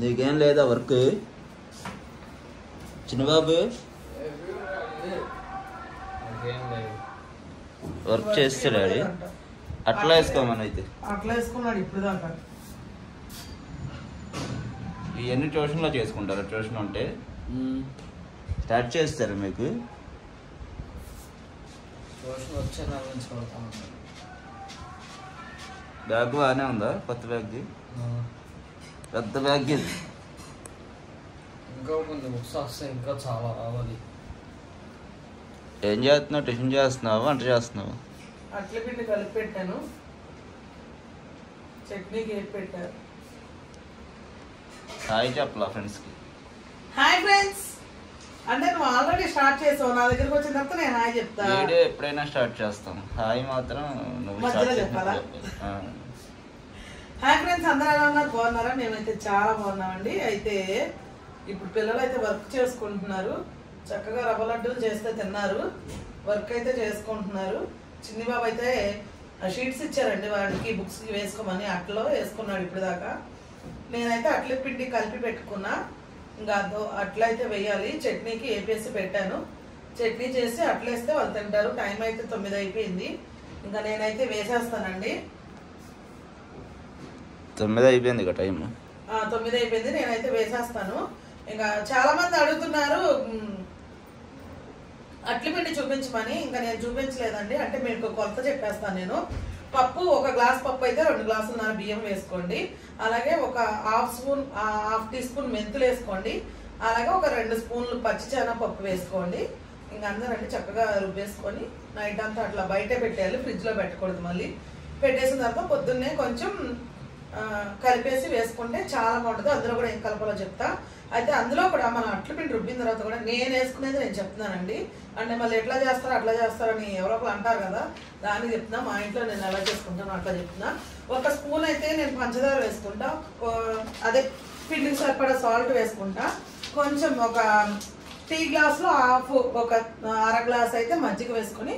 నీకేం లేదా వర్క్ చిన్నబాబు? వర్క్ చేస్తాడు అట్లా వేసుకోమని అయితే అట్లా వేసుకున్నాడు ఇప్పుడు దాకా. ఇవన్నీ ట్యూషన్లో చేసుకుంటారు. ట్యూషన్ ఉంటే స్టార్ట్ చేస్తారు మీకు. ట్యూషన్ వచ్చే నెల నుంచి కొడతాను. బ్యాగ్ బాగానే ఉందా? కొత్త బ్యాగ్, పెద్ద బ్యాగ్ ఇది. ఇంకా కొన్ని బుక్స్ వస్తాయి, ఇంకా చాలా రావాలి. ఏం చేస్తున్నావు? టిఫిన్ చేస్తున్నావు, వంట చేస్తున్నావు? అట్ల పిండి కలిపి పెట్టాను, చట్నీకి వేసి పెట్టారు. హాయ్ చెప్పలా ఫ్రెండ్స్కి? హాయ్ ఫ్రెండ్స్ అంటే నువ్వు ఆల్రెడీ స్టార్ట్ చేసావు, నా దగ్గరకు వచ్చిన తర్వాత నేను హాయ్ చెప్తా. వీడియో ఎప్పుడైనా స్టార్ట్ చేస్తాం, హాయ్ మాత్రం నువ్వు మధ్యలో చెప్పాలా? హాయ్ ఫ్రెండ్స్, అందరూ ఎలా ఉన్నారు? బాగున్నారా? మేమైతే చాలా బాగున్నామండి. అయితే ఇప్పుడు పిల్లలు అయితే వర్క్ చేసుకుంటున్నారు, చక్కగా రవ్వ లడ్డూలు చేస్తే తిన్నారు, వర్క్ అయితే చేసుకుంటున్నారు. చిన్ని బాబు అయితే షీట్స్ ఇచ్చారండి వాడికి, బుక్స్ వేసుకోమని, అట్లో వేసుకున్నాడు ఇప్పుడు దాకా. నేనైతే అట్ల పిండి కలిపి పెట్టుకున్నా, ఇంకా అట్లయితే వేయాలి. చట్నీకి వేపేసి పెట్టాను, చట్నీ చేసి అట్లేస్తే వాళ్ళు తింటారు. టైం అయితే 9 అయిపోయింది, ఇంకా నేనైతే వేసేస్తానండి. 9 అయిపోయింది ఇక టైం. 9 అయిపోయింది, నేనైతే వేసేస్తాను. ఇంకా చాలా మంది అడుగుతున్నారు అట్ల పిండి చూపించమని, ఇంకా నేను చూపించలేదండి. అంటే మీకు కొలత చెప్పేస్తాను నేను. పప్పు 1 గ్లాస్ పప్పు అయితే 2 గ్లాసులున్నర బియ్యం వేసుకోండి. అలాగే ఒక హాఫ్ టీ స్పూన్ మెంతులు వేసుకోండి. అలాగే ఒక 2 స్పూన్లు పచ్చిశనగపప్పు వేసుకోండి. ఇంకా అందరండి చక్కగా రుబ్బేసుకొని నైట్ అంతా అట్లా బయటే పెట్టేయాలి, ఫ్రిడ్జ్లో పెట్టకూడదు. మళ్ళీ పెట్టేసిన తర్వాత పొద్దున్నే కొంచెం కలిపేసి వేసుకుంటే చాలా బాగుంటుంది. అందులో కూడా ఏం కలపాలో చెప్తా. అయితే అందులో కూడా మనం అట్ల పిండి రుబ్బిన తర్వాత కూడా నేను వేసుకునేది నేను చెప్తున్నానండి. అంటే మళ్ళీ ఎట్లా చేస్తారో అట్లా చేస్తారని ఎవరో ఒకరు అంటారు కదా, దానికి చెప్తున్నా. మా ఇంట్లో నేను ఎలా చేసుకుంటానో అట్లా చెప్తున్నా. 1 స్పూన్ అయితే నేను పంచదార వేసుకుంటా, అదే పిండికి సరిపడా సాల్ట్ వేసుకుంటా. కొంచెం ఒక టీ గ్లాస్లో హాఫ్, ఒక అర గ్లాస్ అయితే మజ్జిగ వేసుకొని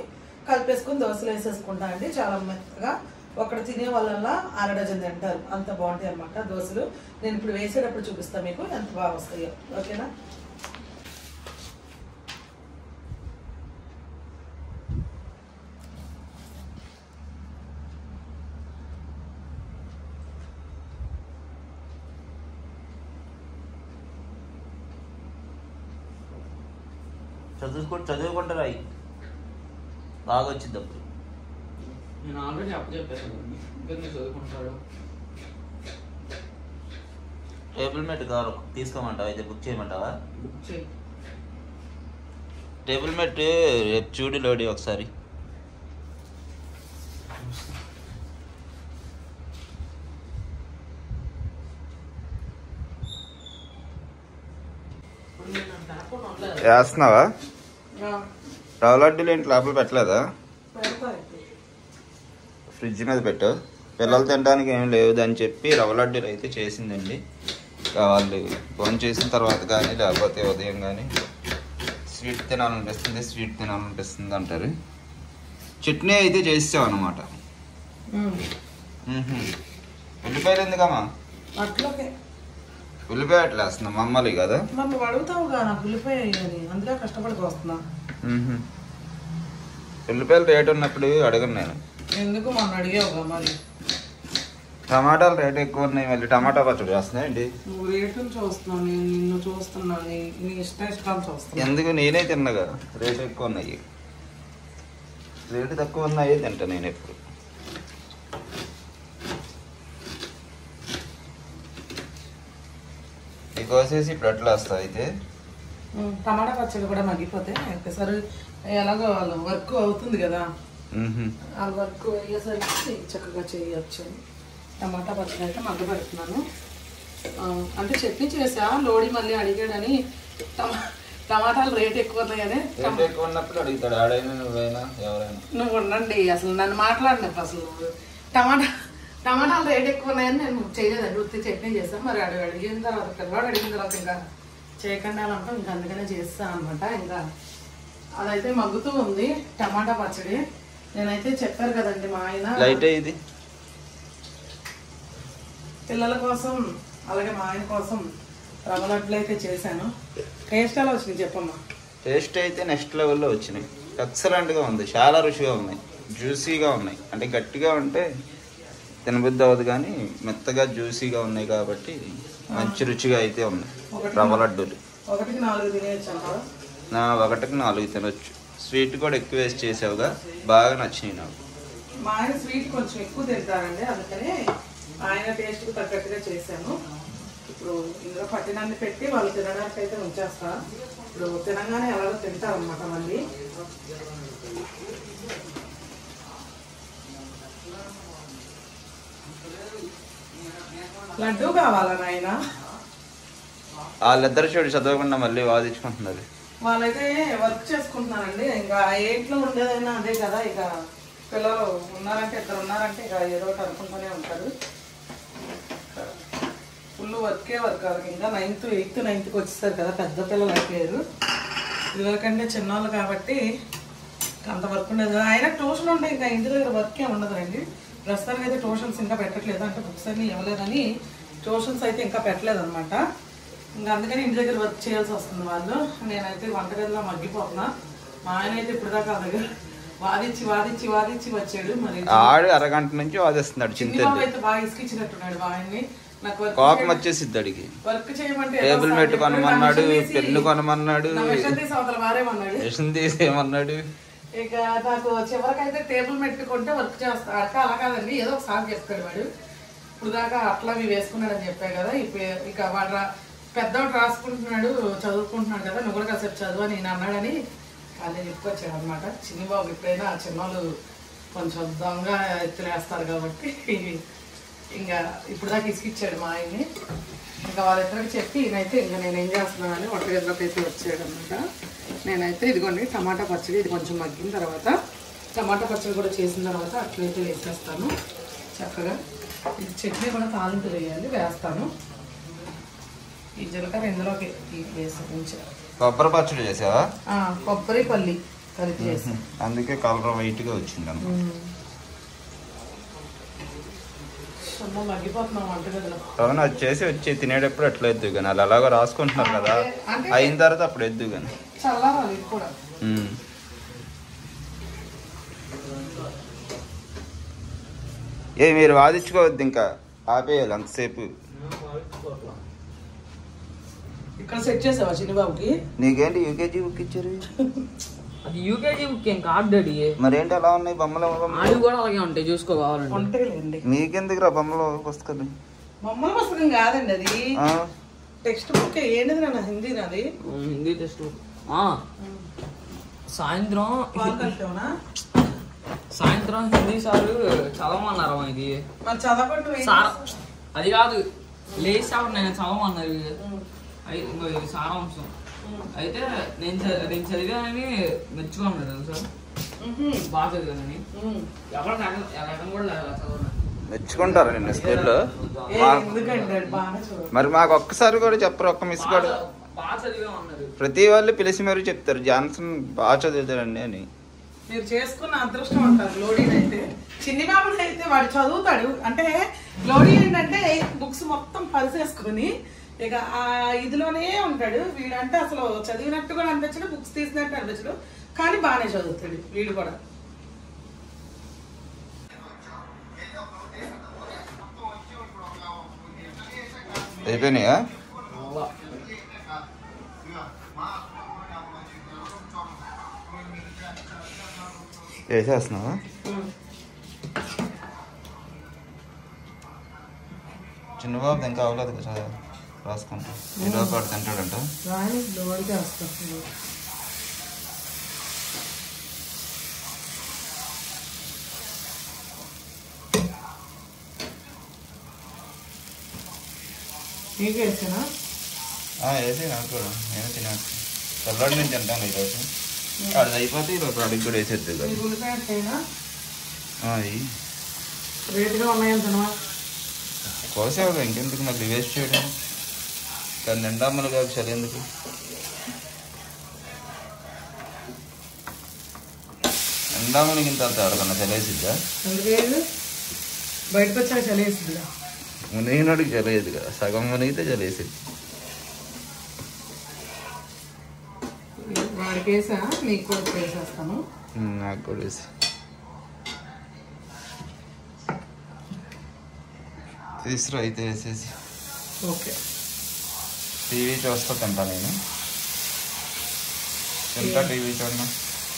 కలిపేసుకుని దోశలు వేసేసుకుంటా అండి. చాలా మెత్తగా, ఒకటి తినే వాళ్ళ అర డజన్ తింటారు, అంత బాగుంటాయి అన్నమాట దోశలు. నేను ఇప్పుడు వేసేటప్పుడు చూపిస్తాను మీకు ఎంత బాగా వస్తాయో. ఓకేనా? చదువుకుంటారా? బాగా వచ్చింది అప్పుడు. నేను ఆల్రెడీ చెప్పేసాను, ఇంకా చదువుకుంటాడు. టేబుల్ మేట్ కావాలి, తీసుకోమంటావా? అయితే బుక్ చేయమంటావా? బుక్ చేయి. టేబుల్ మేట్ రేపు చూడు లోడి ఒకసారి. వేస్తున్నావా? రవ్వ లడ్డూలు ఏంటి లోపల పెట్టలేదా? ఫ్రిడ్జ్ మీద పెట్టు. పిల్లలు తినడానికి ఏం లేదు అని చెప్పి రవ్వ లడ్డూలు అయితే చేసిందండి. వాళ్ళు ఫోన్ చేసిన తర్వాత కానీ లేకపోతే ఉదయం కానీ స్వీట్ తినాలనిపిస్తుంది అంటారు. చట్నీ అయితే చేసాం అన్నమాట. ఉల్లిపాయలు ఎందుకమ్మా? అట్లకే ఉల్లిపాయ అట్లా వేస్తున్నా మమ్మల్ని కదా. మనం అడుగుతావుగా నాకు ఉల్లిపాయ అని, అందుకే కష్టపడి వస్తున్నా. ఉల్లిపాయలు రేటు ఉన్నప్పుడు అడగను నేను. ఎందుకు మొన్న అడిగావుగా మరి. టమాటాలు రేటు ఎక్కువ ఉన్నాయి, మళ్ళీ టమాటా పచ్చడి చేస్తున్నాయండి. నువ్వు రేటును చూస్తున్నావు, నేను నిన్ను చూస్తున్నా, నీ ఇష్టాలు చూస్తున్నా. ఎందుకు? నేనే తిన్నగా. రేటు ఎక్కువ ఉన్నాయి, రేటు తక్కువ ఉన్నాయి తింటా నేను ఎప్పుడు. ఇది కోసేసి ఇప్పుడు అట్లా వస్తా. అయితే టమాటా పచ్చడి కూడా మగ్గిపోతే ఒకసారి ఎలాగో వాళ్ళు వర్క్ అవుతుంది కదా, ఆ వర్క్ అయ్యేసరికి చక్కగా చేయొచ్చు. టమాటా పచ్చడి అయితే మగ్గ పెడుతున్నాను. అంటే చట్నీ చేసా, లోడి మళ్ళీ అడిగాడని టమాటాలు రేట్ ఎక్కువ ఉన్నాయని. ఎక్కువ ఉన్నప్పుడు అడుగుతాడు, ఆడైనా నువ్వైనా ఎవరైనా. నువ్వు ఉండండి, అసలు నన్ను మాట్లాడినప్పుడు అసలు టమాటాలు రేట్ ఎక్కువ ఉన్నాయని నేను చేయలేదండి, ఉత్తి చట్నీ చేస్తాను. మరి అడిగిన తర్వాత పిల్లవాడు అడిగిన తర్వాత ఇంకా చేయకుండా అంటే ఇంకా అందుకనే చేస్తాను అనమాట. ఇంకా అదైతే మగ్గుతూ ఉంది టమాటా పచ్చడి. నేనైతే చెప్పారు కదండి మా ఆయన లైట్ ఇది పిల్లల కోసం అలాగే మా ఆయన కోసం రవ్వ లడ్డులు అయితే చేశాను. టేస్ట్ ఎలా వచ్చింది చెప్పమ్మా? టేస్ట్ అయితే నెక్స్ట్ లెవెల్లో వచ్చినాయి. ఎక్సలెంట్గా ఉంది, చాలా రుచిగా ఉన్నాయి, జ్యూసీగా ఉన్నాయి. అంటే గట్టిగా ఉంటే తినబుద్ధి అవ్వదు, కానీ మెత్తగా జ్యూసీగా ఉన్నాయి కాబట్టి మంచి రుచిగా అయితే ఉన్నాయి రవ్వ లడ్డూలు. ఒకటికి 4 తినేయచ్చు అంటావా? 1కి 4 తినొచ్చు. స్వీట్ కూడా ఎక్కువ వేస్ట్ చేసావుగా, బాగా నచ్చినాయి నాకు. మా ఆయన స్వీట్ కొంచెం ఎక్కువ తింటారండి, అందుకని ఆయన టేస్ట్కి తగ్గట్టుగా చేశాను. ఇప్పుడు ఇందులో పట్టినన్ని పెట్టి వాళ్ళు తినడానికి అయితే ఉంచేస్తా. ఇప్పుడు తినగానే ఎలాగో తింటారనమాట మళ్ళీ. లడ్డు కావాలా నాయన? వాళ్ళిద్దరు చూడు చదవకుండా మళ్ళీ వాదించుకుంటున్నారు. వాళ్ళైతే వర్క్ చేసుకుంటున్నారండి. ఇంకా ఇంట్లో ఉండేదైనా అదే కదా. ఇక పిల్లలు ఉన్నారంటే 2 ఉన్నారంటే ఇక ఏదో ఒకటి అనుకుంటూనే ఉంటారు. ఫుల్ వర్కే వర్క్. ఇంకా 9th 8th 9th వచ్చేసారు కదా, పెద్ద పిల్లలు అయిపోయారు. ఇదివరకంటే చిన్నవాళ్ళు కాబట్టి అంత వర్క్ ఉండదు. అయినా ట్యూషన్ ఉంటే ఇంకా ఇంటి దగ్గర వర్క్ ఏమి ఉండదు అండి. ప్రస్తుతానికి అయితే ట్యూషన్స్ ఇంకా పెట్టట్లేదు, అంటే బుక్స్ అన్నీ ఇవ్వలేదని ట్యూషన్స్ అయితే ఇంకా పెట్టలేదు అనమాట. ఇంకా అందుకని ఇంటి దగ్గర వర్క్ చేయాల్సి వస్తుంది వాళ్ళు. నేనైతే వంటగదిలో మగ్గిపోతున్నా. మా ఆయన అయితే ఇప్పుడు దాకా దగ్గర వాదించి వాదించి వాదించి వచ్చాడు. మరి ఆడు అరగంట నుంచి వాదిస్తున్నాడు. చిన్నబాబు అయితే బాగా ఇసుకిచ్చినట్టున్నాడు మా ఆయన్ని. నాకు కోపం వచ్చేసిద్ది అడిగి. వర్క్ చేయమంటే టేబుల్ మెట్ కొనమన్నాడు, పెన్ను కొనమన్నాడు, వారేమన్నాడు, మిషన్ తీసేయమన్నాడు. ఇక నాకు చివరికైతే టేబుల్ మెట్ కొంటే వర్క్ చేస్తా అక్క అలా కాదండి ఏదో ఒకసారి చెప్తాడు వాడు. ఇప్పుడు దాకా అట్లా అవి వేసుకున్నాడని చెప్పా కదా. ఇక వాడు పెద్దవాడు రాసుకుంటున్నాడు, చదువుకుంటున్నాడు కదా, నువ్వు కూడా కాసేపు చదువు అని నేను అన్నాడని అన్నీ చెప్పుకొచ్చాడు అనమాట. చిన్నబాబు ఎప్పుడైనా చిన్నవాళ్ళు కొంచెం దొంగ ఎత్తులేస్తారు కాబట్టి ఇంకా ఇప్పుడు దాకా ఇసుకిచ్చాడు మా ఆయన్ని. ఇంకా వాళ్ళిద్దరికి చెప్పి ఈయనైతే ఇంకా నేను ఏం చేస్తున్నానని వంటగదిలోకి అయితే వచ్చాడు అనమాట. నేనైతే ఇదిగోండి టమాటా పచ్చడి, ఇది కొంచెం మగ్గిన తర్వాత టమాటా పచ్చడి కూడా చేసిన తర్వాత అట్లయితే వేసేస్తాను చక్కగా. ఇది చట్నీ కూడా తాలింపు వేయాలి, వేస్తాను. ఈ జీలకర్ర ఇందులోకి వేస్తాను కొంచెం. కొబ్బరి పచ్చడి చేసావా? కొబ్బరి పల్లి కలిపి చేస్తాను, అందుకే కలర్ వైట్గా వచ్చింది అన్న. మగ్గిపోతున్నాం వంటగదిలో. అవును, అది చేసి వచ్చి తినేటప్పుడు అట్లా ఎద్దు కానీ వాళ్ళు అలాగో రాసుకుంటున్నారు కదా, అయిన తర్వాత అప్పుడు ఎద్దు కానీ చల్లారాలి ఇది కూడా. మీరు వాదించుకోవద్దు, ఇంకా ఆపేయాలి అంతసేపు. ఇక్కడ సెట్ చేసావా చిన్నబాబుకి? నీకేంటి యూకేజీ బుక్ ఇచ్చారు? అది యూకేజీ బుక్ ఏం కాదు డాడీ. మరేంటి అలా ఉన్నాయి బొమ్మలు? అవి కూడా అలాగే ఉంటాయి, చూసుకోవాలంటే. ఉంటాయిలేండి. నీకెందుకురా బొమ్మలు పుస్తకాలు? బొమ్మల పుస్తకం కాదండి అది, టెక్స్ట్ బుక్. ఏంటిది నాన్న? హిందీ నాది. Hindi text book. సాయంత్రం హిందీ సార్ చదవమన్నారు. ఇది మరి చదవకుండా సార్ అది కాదు, లేచి సార్ నేను చదవమన్నారు. ఇది సారాంశం అయితే నేను చదివానని మెచ్చుకున్నాను సార్. బాగా చదివానని ఎవరు కూడా చదవను. మెచ్చుకుంటారు నిన్న స్కూల్లో. మరి మాకు ఒక్కసారి కూడా చెప్పరు, ఒక్క మిస్ కూడా. బాగా చదివా అన్నారు. ప్రతి వాళ్ళు పిలిచి మరీ చెప్తారు జాన్సన్ బాగా చదువుతాడండి అని. మీరు చేసుకున్న అదృష్టం అంటారు. లోడీ అయితే చిన్ని బాబుడు అయితే వాడు చదువుతాడు. అంటే లోడీ ఏంటంటే బుక్స్ మొత్తం పరిసేసుకొని ఇక ఆ ఇదిలోనే ఉంటాడు. వీడంటే అసలు చదివినట్టు కూడా అనిపించడు, బుక్స్ తీసినట్టు అనిపించడు, కానీ బాగానే చదువుతాడు వీడు కూడా. అయిపోయినాయా? వేసేస్తున్నావా? చిన్నబాబు ఇంకా అవ్వలేదు కదా, రాసుకుంటా. ఏదో పాటు తింటాడంట. వేసి నాకు కూడా, నేను తినేస్తాను. చల్లడి నుంచి తింటాను ఈరోజు. అది అయిపోతే ఈరోజు అడిగి కూడా వేసేద్ది కదా. రేటుగా ఉన్నాయంటున్నా కోసేవాడు, ఇంకెందుకు మళ్ళీ వేస్ట్ చేయడం. కానీ నిండమ్మలు కాదు చలి ఎందుకు. నిండా మునిగిన తర్వాత ఎవరికన్నా చలేసిద్దా? అందుకే బయటకు వచ్చాక చలేసిద్దిగా. మునిగినోడికి చలేదు కదా, సగం మునిగితే చలేసిద్ది. వాడికి వేసా, నీకు కూడా వేసేస్తాను. నాకు కూడా వేసి తీసుకురా అయితే వేసేసి. ఓకే. టీవీ చూస్తా తింటా నేను. తింటా టీవీ చూడనా?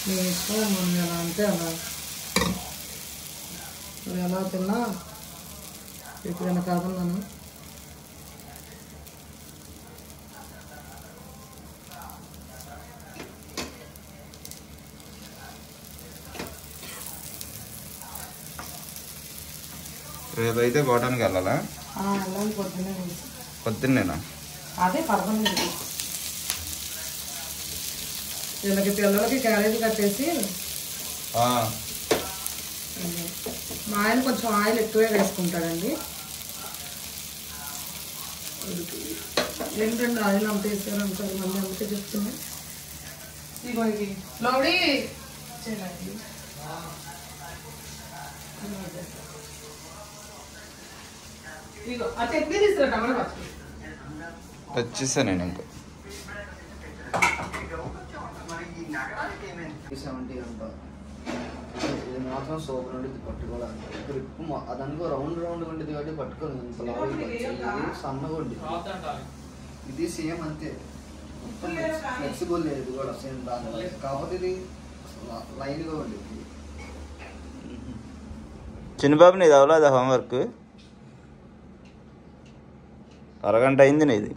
నీ ఇష్టం, మనం ఎలా అంటే అలా. నువ్వు ఎలా తిన్నా ఎప్పుడైనా కాదన్నాను. రేపైతే కోటానికి వెళ్ళాలా? వెళ్ళాలి పొద్దున్నే. పొద్దున్నేనా? అదే పర్వాలేదు. వీళ్ళకి పిల్లలకి క్యారేజ్ కట్టేసి మా ఆయన కొంచెం ఆయిల్ ఎక్కువే వేసుకుంటాడండి. ఏంటంటే ఆయిల్ అంత వేసారు అంటారు, మళ్ళీ అందుకే చెప్తున్నా. ఇగో ఇది లోడి ఇగో ఆ చట్నీ తీసుకురా, టమాటా పచ్చడి వచ్చేసా నేను ఇంకా. 70 అంట. ఇది మాత్రం సూపర్ ఉండేది పట్టుకోవడానికి. గ్రిప్ అదనుకో రౌండ్ ఉండేది కాబట్టి పట్టుకోలేదు. ఇంత లావు సన్నగా ఉండేది. ఇది సేమ్ అంతే, మొత్తం ఫ్లెక్సిబుల్ లేదు. ఇది కూడా సేమ్ దాని, కాకపోతే ఇది లైన్గా ఉండేది. చిన్నబాబు నీది అవ్వలేదా హోంవర్క్? అరగంట అయింది నీది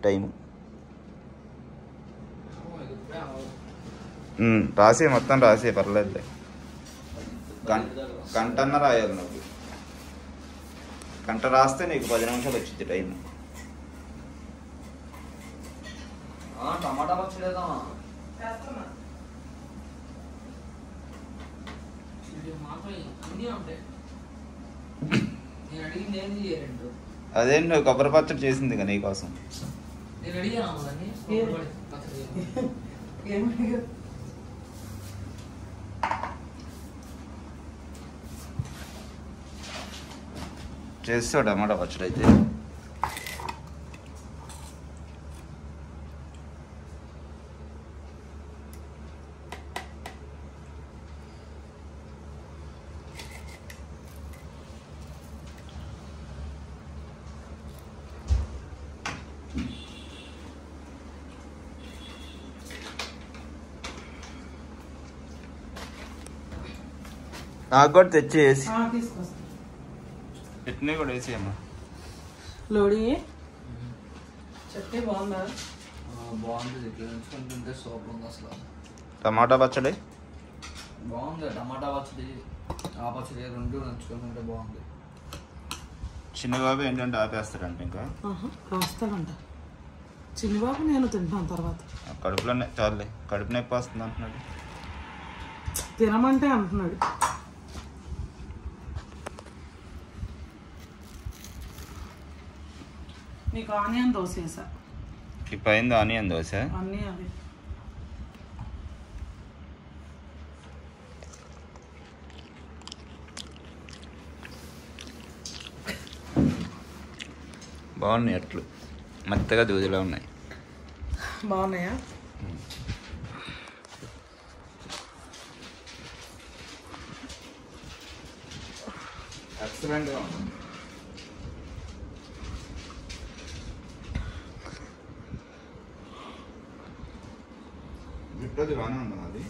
టైము. రాసే మొత్తం రాసే, పర్లేదు. గంటన్న రాయాలి నువ్వు. గంట రాస్తే నీకు 10 నిమిషాలు వచ్చింది టైం. టమాటా పచ్చలేదా? నేను అడిగింది ఏంది చేయలేదు. అదేంటి నువ్వు కొబ్బరి పచ్చడి చేసింది కదా నీకోసం. నేను అడిగాను చేస్తావు టమాటా పచ్చడి అయితే. నాకు కూడా తెచ్చి వేసి తీసుకొస్తా. చట్నీ కూడా వేసి అమ్మా. లోడి చట్నీ బాగుందా? బాగుంటుంది. ఇట్లా ఉంచుకుంటుంటే సూపర్ ఉంది అసలు. టమాటా పచ్చడి బాగుంది. టమాటా పచ్చడి, ఆ పచ్చడి రెండు నంచుకుంటుంటే బాగుంది. చిన్నబాబు ఏంటంటే ఆపేస్తాడంట ఇంకా. రాస్తాడంట చిన్నబాబు. నేను తింటాను తర్వాత. కడుపులోనే చాలే, కడుపు నొప్పి వస్తుంది అంటున్నాడు. తినమంటే అంటున్నాడు. నీకు ఆనియన్ దోశ వేసా. ఇప్పుడు అయింది ఆనియన్ దోశ. అన్నీ అవి బాగున్నాయి, అట్లు మెత్తగా దూదిలో ఉన్నాయి. బాగున్నాయా? ఎక్సలెంట్గా ఉంది. జుట్టది బాగానే ఉందా అది?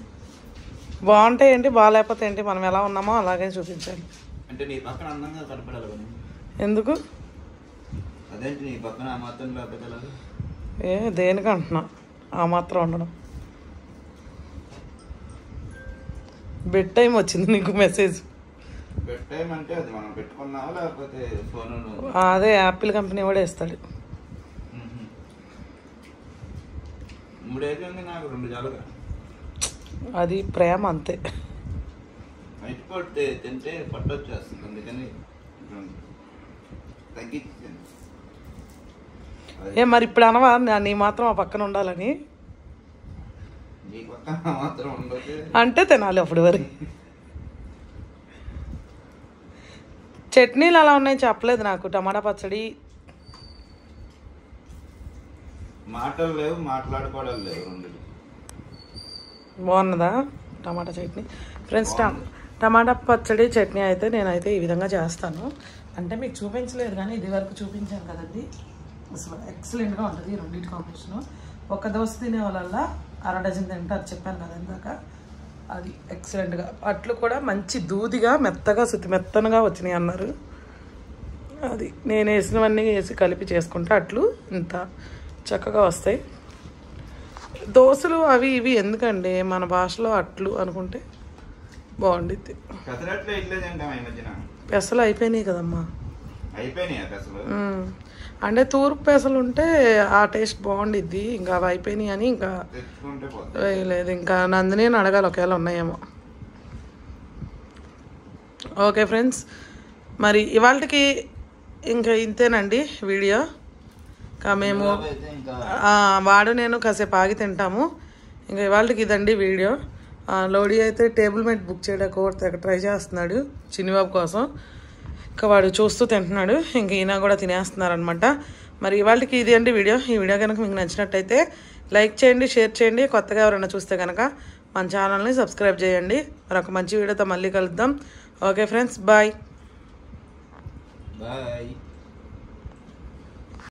బాగుంటే ఏంటి, బాగాలేకపోతే ఏంటి, మనం ఎలా ఉన్నామో అలాగే చూపించాలి. అంటే నీ పక్కన అందంగా కనపడాలి కదా. ఎందుకు? అదేంటి నీ పక్కన ఆ మాత్రం లేకపోతే ఎలాగా? దేనికి అంటున్నా ఆ మాత్రం ఉండడం. బెడ్ టైం వచ్చింది నీకు మెసేజ్. బెడ్ టైం అంటే అది మనం పెట్టుకున్నావా లేకపోతే ఫోన్? అదే యాపిల్ కంపెనీ కూడా ఇస్తాడు. 3 ఏళ్ళు ఉంది నాకు, 2 చాలుగా. అది ప్రేమ అంతే. నైట్ పూట తింటే పట్టు వచ్చేస్తుంది, అందుకని తగ్గించింది. మరి ఇప్పుడు అనవా నీ మాత్రం ఆ పక్కన ఉండాలని? ఈ పక్కన మాత్రం ఉండదు. అంటే తినాలి అప్పుడు వరకు. చట్నీలు అలా ఉన్నాయి చెప్పలేదు నాకు. టమాటా పచ్చడి మాటలు లేవు, మాట్లాడుకోవడం లేవు, రెండు. బాగున్నదా టమాటా చట్నీ ఫ్రెండ్స్? టమాటా పచ్చడి చట్నీ అయితే నేనైతే ఈ విధంగా చేస్తాను. అంటే మీకు చూపించలేదు కానీ ఇది వరకు చూపించాను కదండి. అసలు ఎక్సలెంట్గా ఉంటుంది ఈ రెండింటి కాంబినేషను. ఒక దోశ తినే వాళ్ళ అర డజన్ తింటారు చెప్పాను కదా ఇందాక. అది ఎక్సలెంట్గా. అట్లు కూడా మంచి దూదిగా మెత్తగా శుతి మెత్తనగా వచ్చినాయి అన్నారు. అది నేను వేసినవన్నీ వేసి కలిపి చేసుకుంటే అట్లు ఇంత చక్కగా వస్తాయి. దోశలు అవి ఇవి ఎందుకండి, మన భాషలో అట్లు అనుకుంటే బాగుండిద్ది. పెసరట్లు ఇట్లే తింటాం ఈ మధ్యన. పెసలు అయిపోయినాయి కదమ్మా. అయిపోయినాయి పెసలు. అంటే తూర్పు పెసలు ఉంటే ఆ టేస్ట్ బాగుండిద్ది. ఇంకా అవి అయిపోయినాయి అని ఇంకా తెచ్చుకుంటే వేయలేదు. ఇంకా నందిని అడగాలి ఒకవేళ ఉన్నాయేమో. ఓకే ఫ్రెండ్స్, మరి ఇవాళకి ఇంకా ఇంతేనండి వీడియో. ఇంకా మేము వాడు నేను కాసేపు ఆగి తింటాము. ఇంకా ఇవాళకి ఇదండి వీడియో. లోడీ అయితే టేబుల్ మేట్ బుక్ చేయడానికి ఒకటి ట్రై చేస్తున్నాడు చిన్నిబాబు కోసం. ఇంకా వాడు చూస్తూ తింటున్నాడు. ఇంక ఈయన కూడా తినేస్తున్నారనమాట. మరి ఇవాళకి ఇది అండి వీడియో. ఈ వీడియో కనుక మీకు నచ్చినట్టయితే లైక్ చేయండి, షేర్ చేయండి. కొత్తగా ఎవరైనా చూస్తే కనుక మన ఛానల్ని సబ్స్క్రైబ్ చేయండి. మరొక మంచి వీడియోతో మళ్ళీ కలుద్దాం. Okay friends, bye. బాయ్.